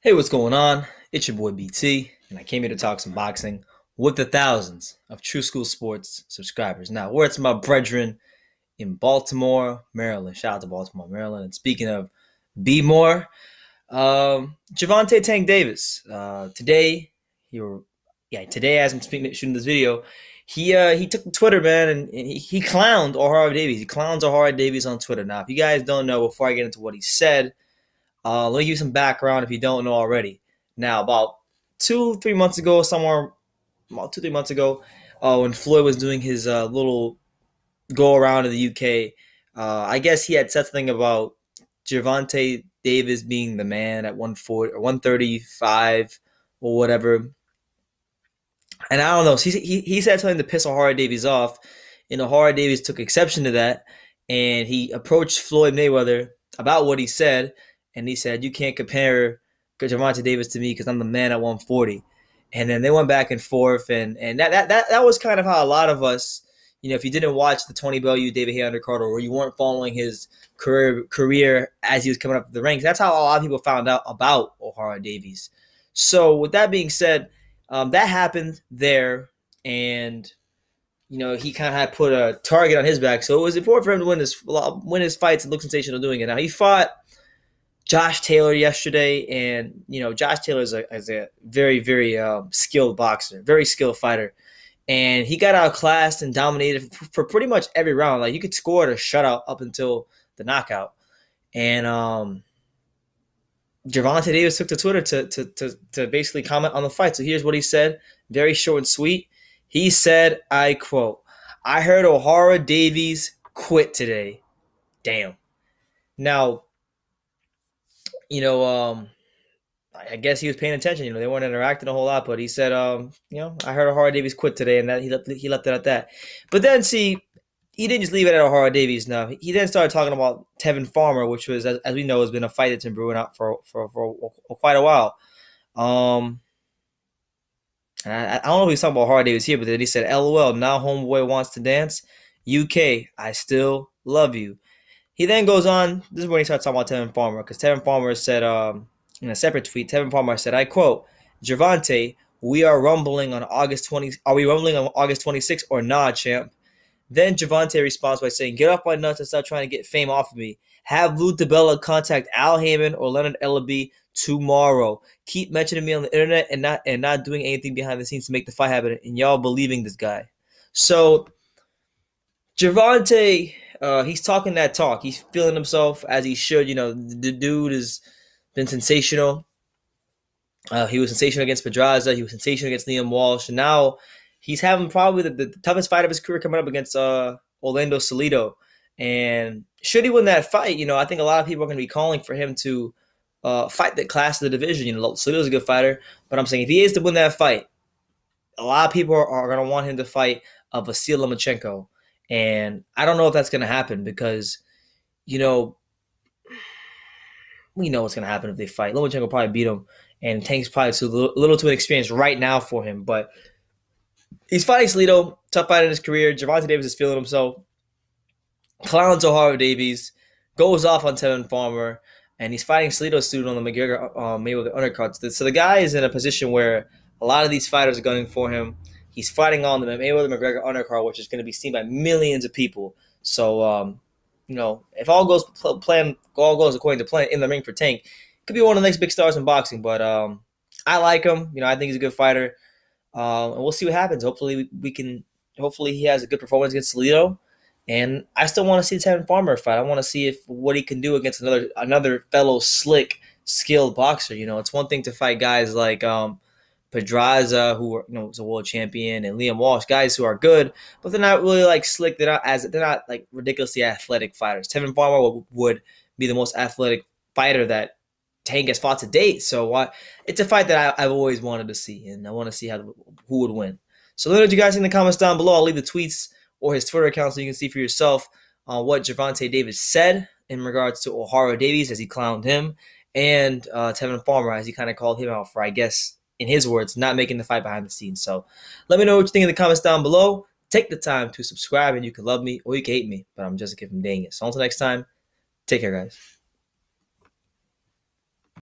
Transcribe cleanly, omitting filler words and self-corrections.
Hey, what's going on? It's your boy BT, and I came here to talk some boxing with the thousands of True School Sports subscribers. Now, where it's my brethren in Baltimore, Maryland. Shout out to Baltimore, Maryland. And speaking of B More, Gervonta Tank Davis. Today as I'm shooting this video, he took to Twitter, man, and he clowned Ohara Davies. He clowns Ohara Davies on Twitter. Now, if you guys don't know, before I get into what he said, let me give you some background if you don't know already. Now, about 2-3 months ago, about 2-3 months ago, when Floyd was doing his little go around in the UK, I guess he had said something about Gervonta Davis being the man at 140 or 135 or whatever. And I don't know. He said something to piss Ohara Davies off, and Ohara Davies took exception to that, and he approached Floyd Mayweather about what he said, and he said, "You can't compare Gervonta Davis to me because I'm the man at 140." And then they went back and forth, and that was kind of how a lot of us, if you didn't watch the Tony Bellew, David Haye undercard, or you weren't following his career as he was coming up the ranks, that's how a lot of people found out about Ohara Davies. So with that being said, that happened there, and he kind of had put a target on his back. So it was important for him to win his fights and look sensational doing it. Now he fought Josh Taylor yesterday, and Josh Taylor is a very, very skilled boxer, very skilled fighter, and he got outclassed and dominated for pretty much every round. Like, you could score a shutout up until the knockout, and Gervonta Davis took to Twitter to basically comment on the fight. So here's what he said, very short and sweet. He said, I quote, "I heard Ohara Davies quit today." Damn. Now, I guess he was paying attention. They weren't interacting a whole lot, but he said, "I heard Ohara Davies quit today," and that he left it at that. But then, see, he didn't just leave it at Ohara Davies. Now he then started talking about Tevin Farmer, which was, as we know, has been a fight that's been brewing out for quite a while. And I don't know if he's talking about Ohara Davies here, but then he said, "LOL, now homeboy wants to dance. UK, I still love you." He then goes on. This is when he starts talking about Tevin Farmer, because Tevin Farmer said, in a separate tweet, Tevin Farmer said, I quote, "Gervonta, we are rumbling on August 20. Are we rumbling on August 26th or nah, champ?" Then Gervonta responds by saying, "Get off my nuts and stop trying to get fame off of me. Have Lou DiBella contact Al Heyman or Leonard Ellaby tomorrow. Keep mentioning me on the internet and not doing anything behind the scenes to make the fight happen, and y'all believing this guy." So Gervonta, he's talking that talk. He's feeling himself as he should. The dude has been sensational. He was sensational against Pedraza. He was sensational against Liam Walsh. And now he's having probably the toughest fight of his career coming up against Orlando Salido. And should he win that fight, I think a lot of people are going to be calling for him to fight the class of the division. Salido's a good fighter. But I'm saying if he is to win that fight, a lot of people are going to want him to fight Vasyl Lomachenko. And I don't know if that's going to happen because, we know what's going to happen if they fight. Lomachenko will probably beat him, and Tank's probably a little too inexperienced right now for him. But he's fighting Salido, tough fight in his career. Gervonta Davis is feeling himself. Clowns Ohara Davies, goes off on Tevin Farmer, and he's fighting Salido's student on the McGregor Mayweather undercards. So the guy is in a position where a lot of these fighters are gunning for him. He's fighting on the Mayweather McGregor undercard, which is going to be seen by millions of people. So, if all goes according to plan in the ring for Tank, could be one of the next big stars in boxing. But I like him. I think he's a good fighter, and we'll see what happens. Hopefully he has a good performance against Salido, and I still want to see the Tevin Farmer fight. I want to see what he can do against another fellow slick, skilled boxer. It's one thing to fight guys like Pedraza, who is a world champion, and Liam Walsh, guys who are good, but they're not really like slick. They're not like ridiculously athletic fighters. Tevin Farmer would be the most athletic fighter that Tank has fought to date. So it's a fight that I've always wanted to see, and I want to see who would win. So let me know what you guys think in the comments down below. I'll leave the tweets or his Twitter account so you can see for yourself what Gervonta Davis said in regards to Ohara Davies as he clowned him, and Tevin Farmer as he kind of called him out for, I guess, in his words, not making the fight behind the scenes. So let me know what you think in the comments down below. Take the time to subscribe, and you can love me or you can hate me, but I'm just giving dang it. So until next time, take care, guys.